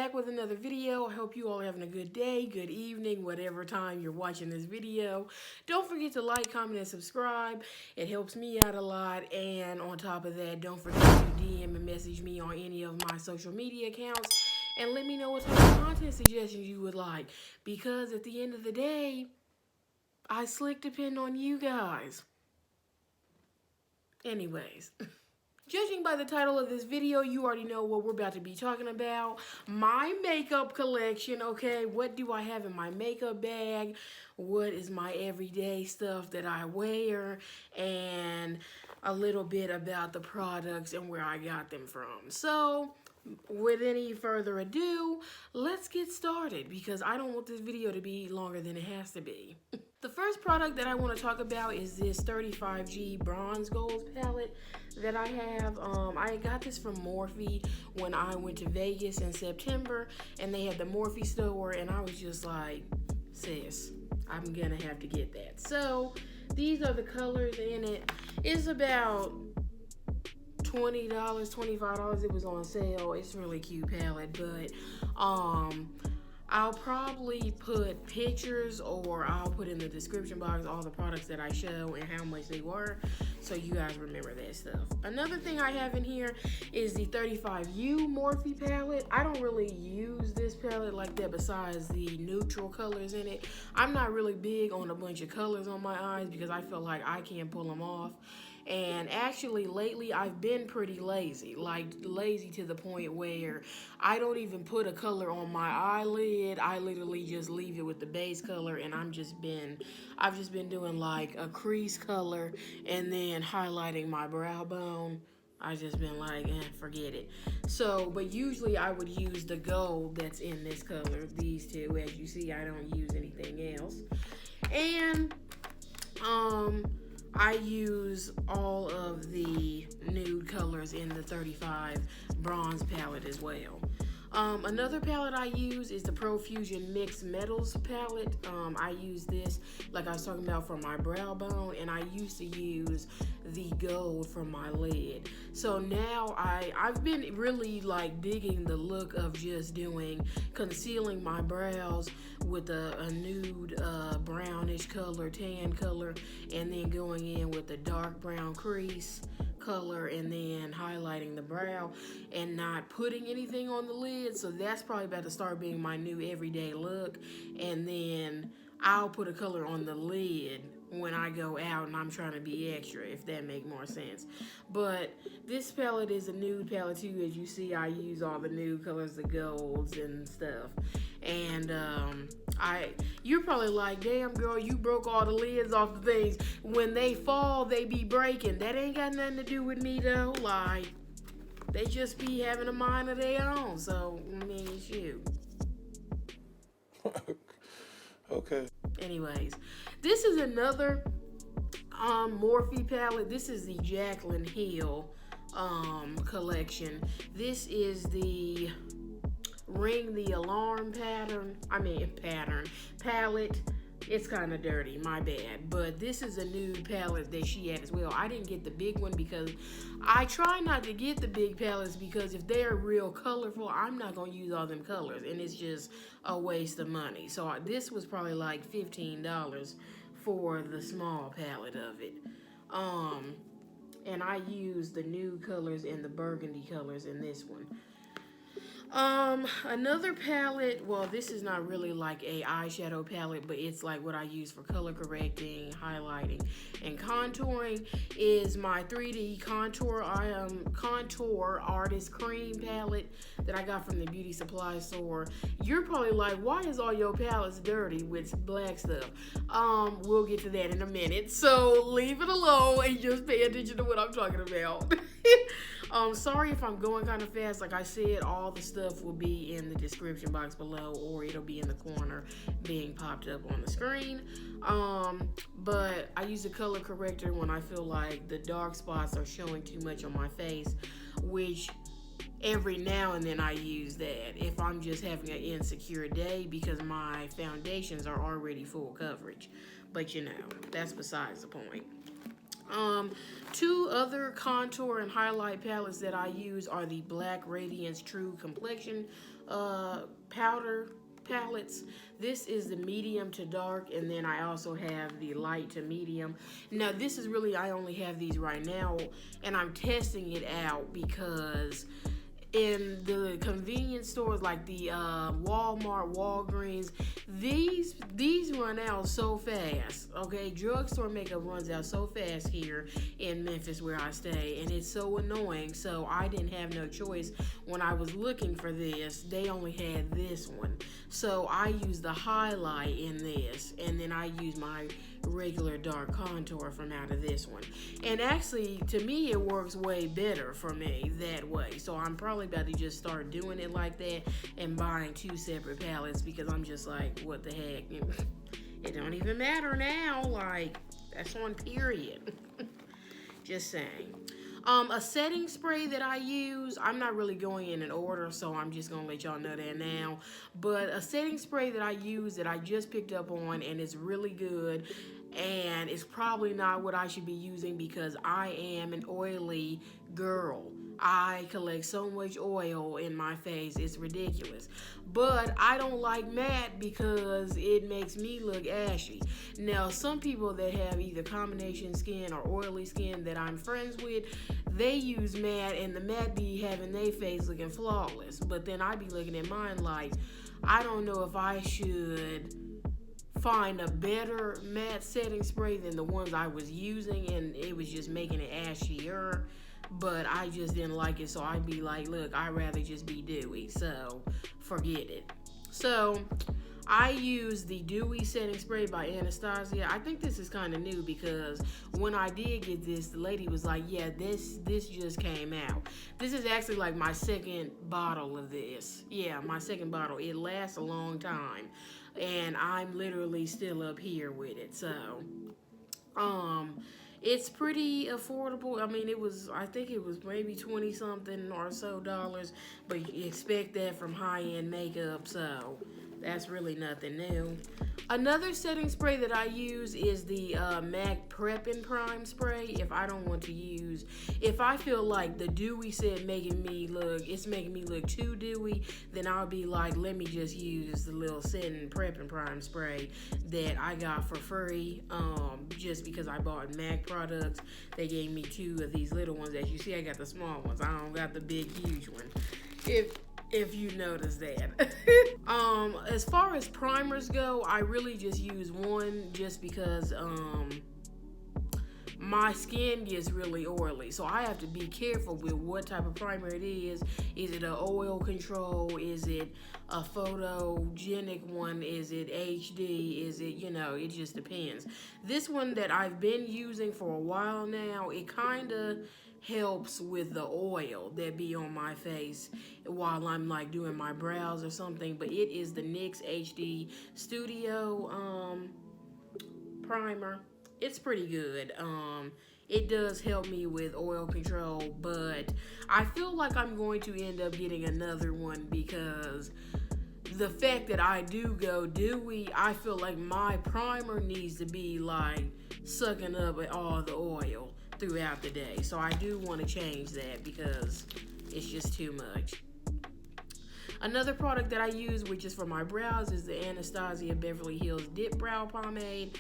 back with another video. I hope you all are having a good day, good evening, whatever time you're watching this video. Don't forget to like, comment, and subscribe. It helps me out a lot. And on top of that, don't forget to DM and message me on any of my social media accounts and let me know what type of content suggestions you would like. Because at the end of the day, I slick depend on you guys. Anyways. Judging by the title of this video, you already know what we're about to be talking about. My makeup collection, okay? What do I have in my makeup bag? What is my everyday stuff that I wear? And a little bit about the products and where I got them from. So, with any further ado, let's get started because I don't want this video to be longer than it has to be. The first product that I want to talk about is this 35G Bronze Gold palette that I have. I got this from Morphe when I went to Vegas in September, and they had the Morphe store, and I was just like, sis, I'm gonna have to get that. So these are the colors in it. It's about $20, $25. It was on sale. It's a really cute palette, but I'll probably put pictures or I'll put in the description box all the products that I show and how much they were so you guys remember that stuff. Another thing I have in here is the 35U Morphe palette. I don't really use this palette like that besides the neutral colors in it. I'm not really big on a bunch of colors on my eyes because I feel like I can't pull them off. And actually lately I've been pretty lazy, like lazy to the point where I don't even put a color on my eyelid. I literally just leave it with the base color, and I've just been doing like a crease color and then highlighting my brow bone. I've just been like, forget it. So, but usually I would use the gold that's in this color, these two. As you see, I don't use anything else. And I use all of the nude colors in the 35 bronze palette as well. Another palette I use is the Profusion Mixed Metals palette. I use this, like I was talking about, for my brow bone, and I used to use the gold for my lid. So now I've been really like digging the look of just concealing my brows with a nude brownish color, tan color, and then going in with a dark brown crease color and then highlighting the brow and not putting anything on the lid. So that's probably about to start being my new everyday look. And then I'll put a color on the lid when I go out and I'm trying to be extra, if that make more sense. But this palette is a nude palette too. As you see, I use all the nude colors, the golds and stuff. And you're probably like, damn girl, you broke all the lids off the things. When they fall, they be breaking. That ain't got nothing to do with me though. Like, they just be having a mind of their own. So, I mean, shoot. Okay. Anyways, this is another Morphe palette. This is the Jaclyn Hill collection. This is the Ring the Alarm palette. It's kind of dirty, my bad. But this is a nude palette that she had as well. I didn't get the big one because I try not to get the big palettes because if they're real colorful, I'm not going to use all them colors. And it's just a waste of money. So this was probably like $15 for the small palette of it. And I used the nude colors and the burgundy colors in this one. Another palette, well, this is not really like a eyeshadow palette, but it's like what I use for color correcting, highlighting, and contouring, is my 3D contour artist cream palette that I got from the beauty supply store. You're probably like, why is all your palettes dirty with black stuff? We'll get to that in a minute, so leave it alone and just pay attention to what I'm talking about. Sorry if I'm going kind of fast. Like I said, all the stuff will be in the description box below, or it'll be in the corner being popped up on the screen. But I use a color corrector when I feel like the dark spots are showing too much on my face, which every now and then I use that if I'm just having an insecure day because my foundations are already full coverage. But you know, that's besides the point. Two other contour and highlight palettes that I use are the Black Radiance True Complexion powder palettes. This is the medium to dark, and then I also have the light to medium. Now this is really, I only have these right now, and I'm testing it out because in the convenience stores like the Walmart, Walgreens, these run out so fast. Okay, drugstore makeup runs out so fast here in Memphis where I stay, and it's so annoying. So I didn't have no choice when I was looking for this. They only had this one, so I used the highlight in this, and then I use my regular dark contour from out of this one. And actually, to me, it works way better for me that way. So I'm probably about to just start doing it like that and buying 2 separate palettes, because I'm just like, what the heck? It don't even matter now. Like, that's on period. Just saying. A setting spray that I use, I'm not really going in an order, so I'm just going to let y'all know that now. But a setting spray that I use that I just picked up on, and it's really good, and it's probably not what I should be using because I am an oily girl. I collect so much oil in my face, it's ridiculous. But I don't like matte because it makes me look ashy. Now, some people that have either combination skin or oily skin that I'm friends with, they use matte, and the matte be having their face looking flawless. But then I be looking at mine like, I don't know if I should find a better matte setting spray than the ones I was using, and it was just making it ashier. But I just didn't like it, so I'd be like, look, I'd rather just be dewy, so forget it. So I use the Dewy Setting Spray by Anastasia. I think this is kind of new because when I did get this, the lady was like, yeah, this just came out. This is actually like my second bottle of this. Yeah, my second bottle. It lasts a long time, and I'm literally still up here with it. So, it's pretty affordable. I mean, I think it was maybe 20 something or so dollars, but you expect that from high-end makeup, so that's really nothing new. Another setting spray that I use is the MAC Prep and Prime spray. If I feel like the dewy set it's making me look too dewy, then I'll be like, let me just use the little setting Prep and Prime spray that I got for free, just because I bought MAC products. They gave me 2 of these little ones. As you see, I got the small ones. I don't got the big, huge one. If you notice that. As far as primers go, I really just use one just because my skin gets really oily, so I have to be careful with what type of primer it is. Is it an oil control? Is it a photogenic one? Is it HD? Is it, it just depends. This one that I've been using for a while now, it kind of helps with the oil that be on my face while I'm like doing my brows or something. But it is the NYX HD Studio primer. It's pretty good. It does help me with oil control, but I feel like I'm going to end up getting another one because the fact that I do go dewy, I feel like my primer needs to be like sucking up all the oil throughout the day. So I do want to change that because it's just too much. Another product that I use, which is for my brows, is the Anastasia Beverly Hills Dip Brow Pomade.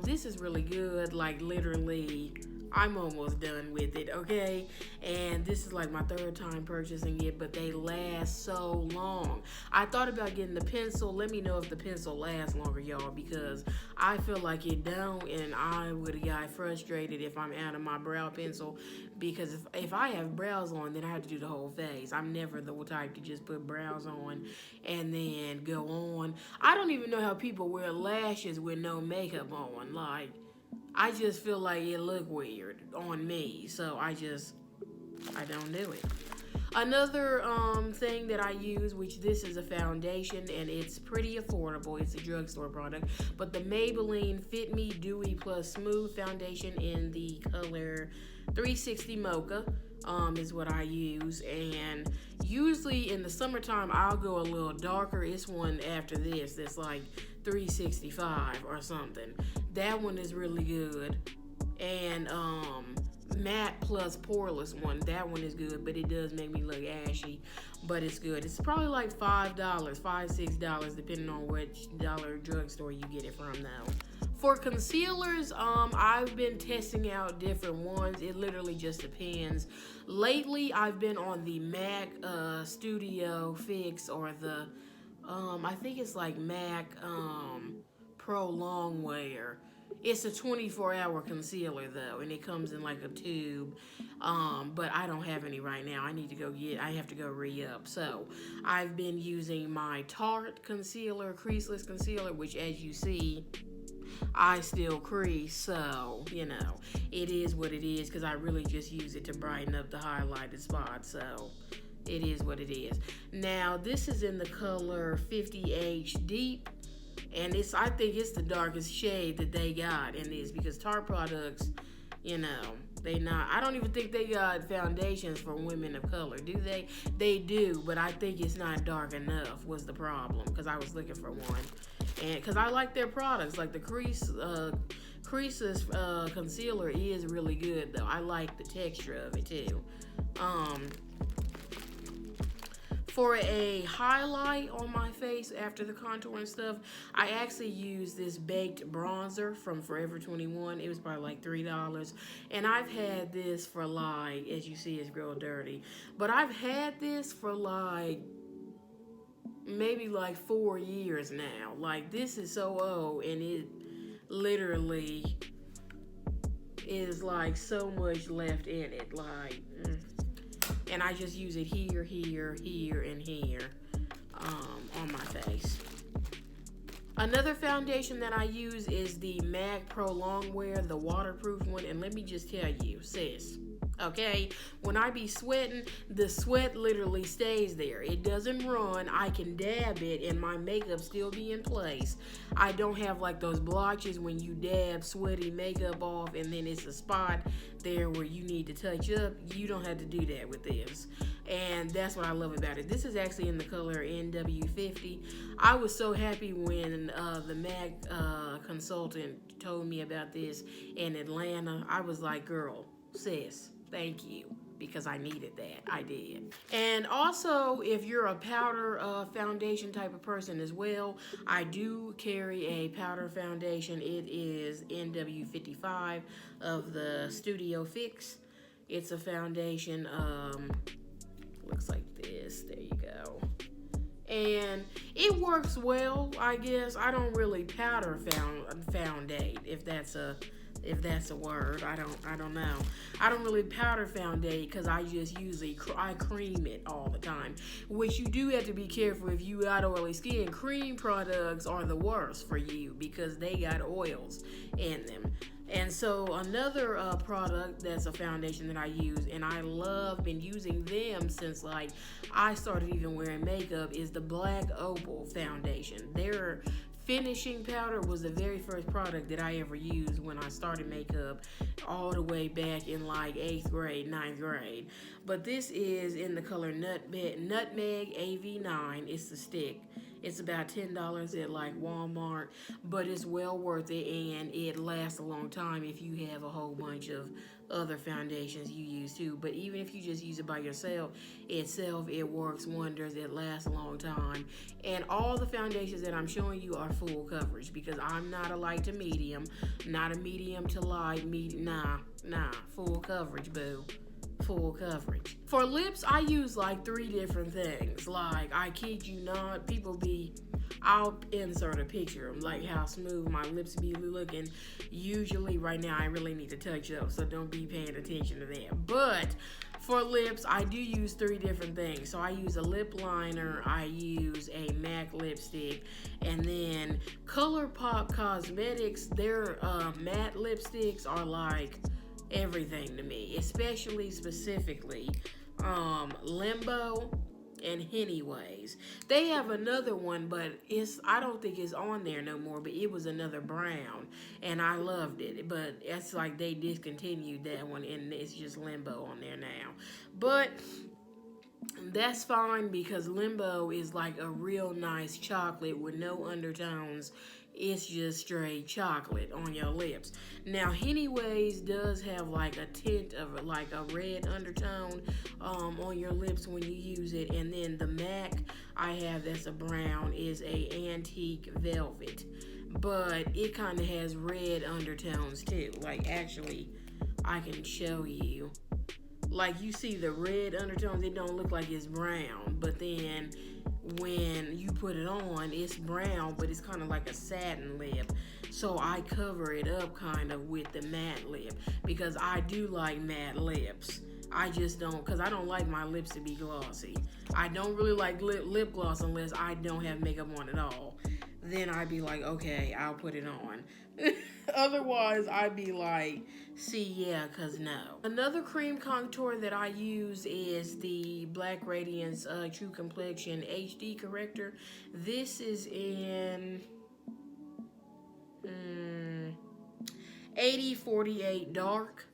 This is really good. Like, literally, I'm almost done with it, okay? And this is like my 3rd time purchasing it, but they last so long. I thought about getting the pencil. Let me know if the pencil lasts longer, y'all, because I feel like it don't, and I would have got frustrated if I'm out of my brow pencil, because if I have brows on, then I have to do the whole face. I'm never the type to just put brows on and then go on. I don't even know how people wear lashes with no makeup on. Like, I just feel like it look weird on me, so I don't do it. Another thing that I use, which this is a foundation, and it's pretty affordable. It's a drugstore product, but the Maybelline Fit Me Dewy Plus Smooth Foundation in the color 360 Mocha is what I use. And usually in the summertime, I'll go a little darker. It's one after this that's like 365 or something. That one is really good. And matte plus poreless one. That one is good, but it does make me look ashy, but it's good. It's probably like $5, $6, depending on which dollar drugstore you get it from though. For concealers, I've been testing out different ones. It literally just depends. Lately, I've been on the MAC Studio Fix, or the, I think it's like MAC Pro Longwear. It's a 24-hour concealer though, and it comes in like a tube. But I don't have any right now. I have to go re-up. So I've been using my Tarte concealer, creaseless concealer, which as you see, I still crease, so, you know, it is what it is, because I really just use it to brighten up the highlighted spots, so it is what it is. Now, this is in the color 50H Deep, and I think it's the darkest shade that they got in this, because Tarte products, you know, I don't even think they got foundations for women of color, do they? They do, but I think it's not dark enough was the problem, because I was looking for one. And because I like their products, like the creaseless concealer is really good though. I like the texture of it too. For a highlight on my face after the contour and stuff, I actually use this baked bronzer from Forever 21. It was probably like $3. And I've had this for like, as you see, it's real dirty. But I've had this for like maybe like 4 years now. Like, this is so old, and it literally is like so much left in it. Like, and I just use it here, here, here, and here on my face. Another foundation that I use is the MAC Pro Longwear, the waterproof one. And let me just tell you, sis, okay, when I be sweating, the sweat literally stays there. It doesn't run. I can dab it and my makeup still be in place. I don't have like those blotches when you dab sweaty makeup off and then it's a spot there where you need to touch up. You don't have to do that with this. And that's what I love about it. This is actually in the color NW50. I was so happy when the MAC consultant told me about this in Atlanta. I was like, girl, sis, thank you, because I needed that. I did. And also, if you're a powder foundation type of person as well, I do carry a powder foundation. It is NW55 of the Studio Fix. It's a foundation, looks like this. There you go. And it works well, I guess. I don't really powder foundate, if that's a word. I don't know. I don't really powder foundate because I just usually I cream it all the time, which you do have to be careful if you got oily skin. Cream products are the worst for you because they got oils in them. And so another product that's a foundation that I use, and I love been using them since like I started even wearing makeup, is the Black Opal foundation. Their finishing powder was the very first product that I ever used when I started makeup all the way back in like 8th grade, 9th grade. But this is in the color Nutmeg AV9. It's the stick. It's about $10 at like Walmart, but it's well worth it, and it lasts a long time if you have a whole bunch of other foundations you use too. But even if you just use it by yourself, it works wonders. It lasts a long time. And all the foundations that I'm showing you are full coverage because I'm not a light to medium, not a medium to light, full coverage, boo. Full coverage. For lips, I use like 3 different things. Like, I kid you not, I'll insert a picture of like how smooth my lips be looking. Usually right now I really need to touch up, so don't be paying attention to that. But for lips, I do use 3 different things. So I use a lip liner, I use a MAC lipstick, and then ColourPop Cosmetics, their matte lipsticks are like everything to me, specifically Limbo and Hennyways. They have another one, but I don't think it's on there no more, but it was another brown and I loved it, but it's like they discontinued that one and it's just Limbo on there now. But that's fine because Limbo is like a real nice chocolate with no undertones it's just straight chocolate on your lips. Now, Hennyways does have like a tint of like a red undertone on your lips when you use it. And then the MAC I have that's a brown is a antique velvet. But it kind of has red undertones too. Like, actually, I can show you. Like, you see the red undertones, it don't look like it's brown. But then when you put it on, it's brown, but it's kind of like a satin lip. So I cover it up kind of with the matte lip because I do like matte lips. I just don't, because I don't like my lips to be glossy. I don't really like lip gloss unless I don't have makeup on at all. Then I'd be like, okay, I'll put it on. Otherwise, I'd be like, see, yeah, because no. Another cream contour that I use is the Black Radiance True Complexion HD Corrector. This is in 8048 Dark.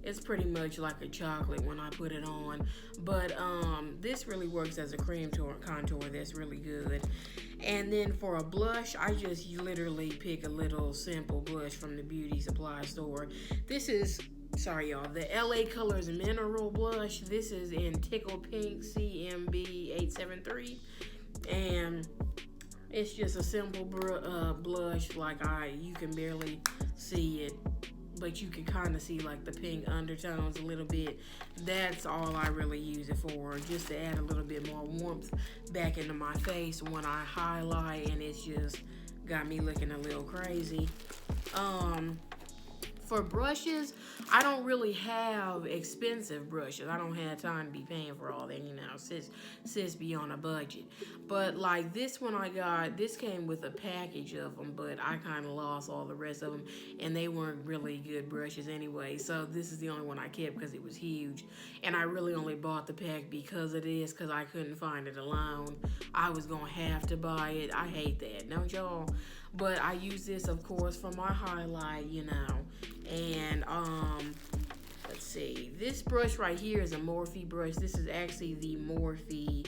It's pretty much like a chocolate when I put it on. But this really works as a cream contour that's really good. And then for a blush, I just literally pick a little simple blush from the beauty supply store. This is, sorry y'all, the LA Colors Mineral Blush. This is in Tickle Pink CMB 873. And it's just a simple blush, like you can barely see it, but you can kind of see like the pink undertones a little bit. That's all I really use it for, just to add a little bit more warmth back into my face when I highlight, and it's just got me looking a little crazy. For brushes, I don't really have expensive brushes. I don't have time to be paying for all that, you know, sis be on a budget. But like this one I got, this came with a package of them, but I kind of lost all the rest of them, and they weren't really good brushes anyway. So this is the only one I kept because it was huge, and I really only bought the pack because of this, because I couldn't find it alone. I was gonna have to buy it. I hate that, don't y'all? But I use this, of course, for my highlight, you know. And let's see, this brush right here is a Morphe brush. This is actually the Morphe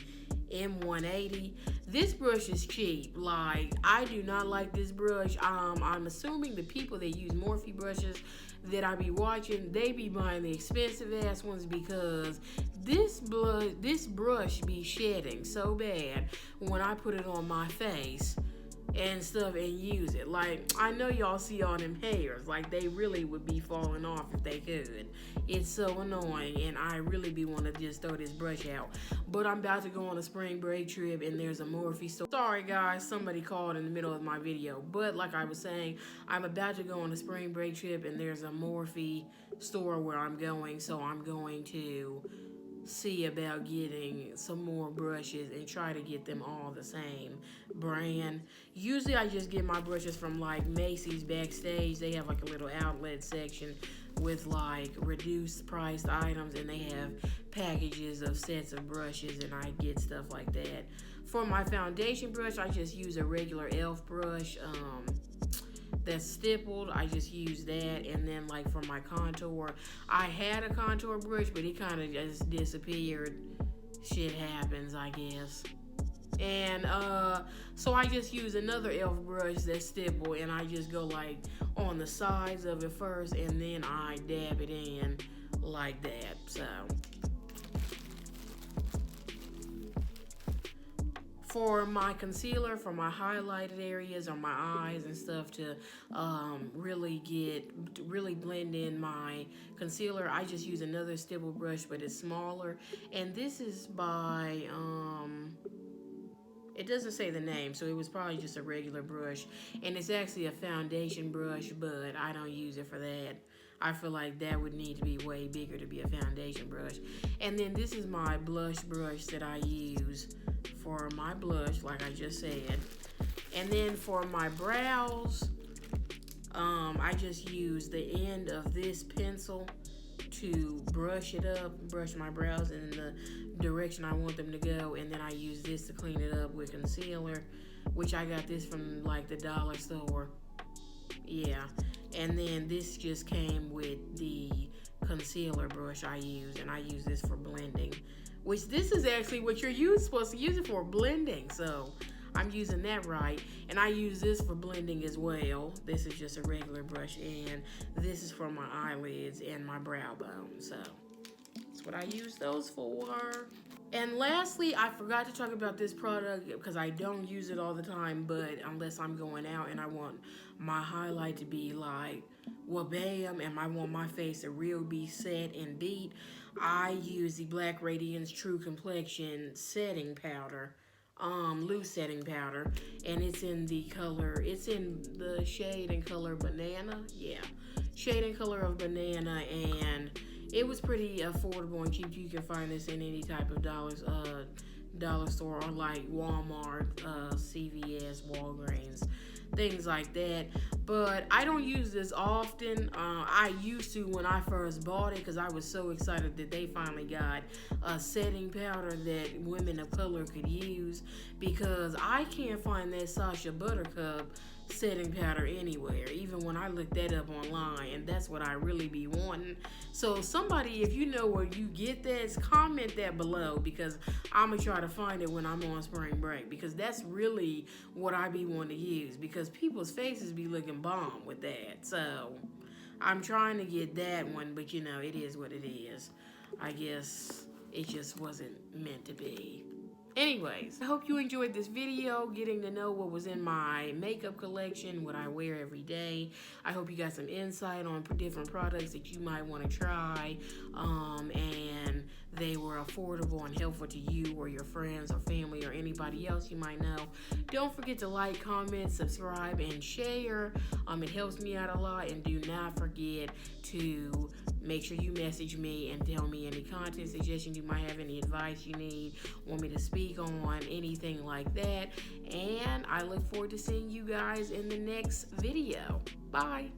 M180. This brush is cheap. Like, I do not like this brush. I'm assuming the people that use Morphe brushes that I be watching, they be buying the expensive ass ones, because this brush be shedding so bad when I put it on my face and stuff and use it. Like, I know y'all see all them hairs, like they really would be falling off if they could. It's so annoying, and I really be want to just throw this brush out. But I'm about to go on a spring break trip, and there's a Morphe store. Sorry guys, somebody called in the middle of my video, but like I was saying, I'm about to go on a spring break trip, and there's a Morphe store where I'm going, so I'm going to see about getting some more brushes and try to get them all the same brand. Usually I just get my brushes from like Macy's Backstage. They have like a little outlet section with like reduced priced items, and they have packages of sets of brushes, and I get stuff like that. For my foundation brush, I just use a regular e.l.f. brush that's stippled. I just use that. And then like for my contour, I had a contour brush, but it kind of just disappeared. Shit happens, I guess. And so I just use another e.l.f. brush that's stippled, and I just go like on the sides of it first, and then I dab it in like that. So for my concealer, for my highlighted areas or my eyes and stuff, to really blend in my concealer, I just use another stipple brush, but it's smaller. And this is by, it doesn't say the name, so it was probably just a regular brush. And it's actually a foundation brush, but I don't use it for that. I feel like that would need to be way bigger to be a foundation brush. And then this is my blush brush that I use for my blush, like I just said. And then for my brows, I just use the end of this pencil to brush it up, brush my brows in the direction I want them to go. And then I use this to clean it up with concealer, which I got this from like the dollar store. Yeah. And then this just came with the concealer brush I use, and I use this for blending, which this is actually what you're supposed to use it for, blending. So I'm using that right. And I use this for blending as well. This is just a regular brush, and this is for my eyelids and my brow bone. So that's what I use those for. And lastly, I forgot to talk about this product because I don't use it all the time, but unless I'm going out and I want my highlight to be like, well, bam, and I want my face to real be set and beat, I use the Black Radiance True Complexion setting powder, loose setting powder, and it's in the shade and color banana, yeah, shade and color of banana, and it was pretty affordable and cheap. You can find this in any type of dollar store or like Walmart, CVS, Walgreens, things like that. But I don't use this often. I used to when I first bought it because I was so excited that they finally got a setting powder that women of color could use, because I can't find that Sasha Buttercup setting powder anywhere, even when I looked that up online, and that's what I really be wanting. So somebody, if you know where you get that, comment that below, because I'm gonna try to find it when I'm on spring break, because that's really what I be wanting to use, because people's faces be looking bomb with that. So I'm trying to get that one, but you know, it is what it is. I guess it just wasn't meant to be. Anyways, I hope you enjoyed this video, getting to know what was in my makeup collection, what I wear every day. I hope you got some insight on different products that you might want to try, and they were affordable and helpful to you or your friends or family or anybody else you might know. Don't forget to like, comment, subscribe, and share. It helps me out a lot. And do not forget to make sure you message me and tell me any content suggestions you might have, any advice you need, want me to speak on, anything like that. And I look forward to seeing you guys in the next video. Bye.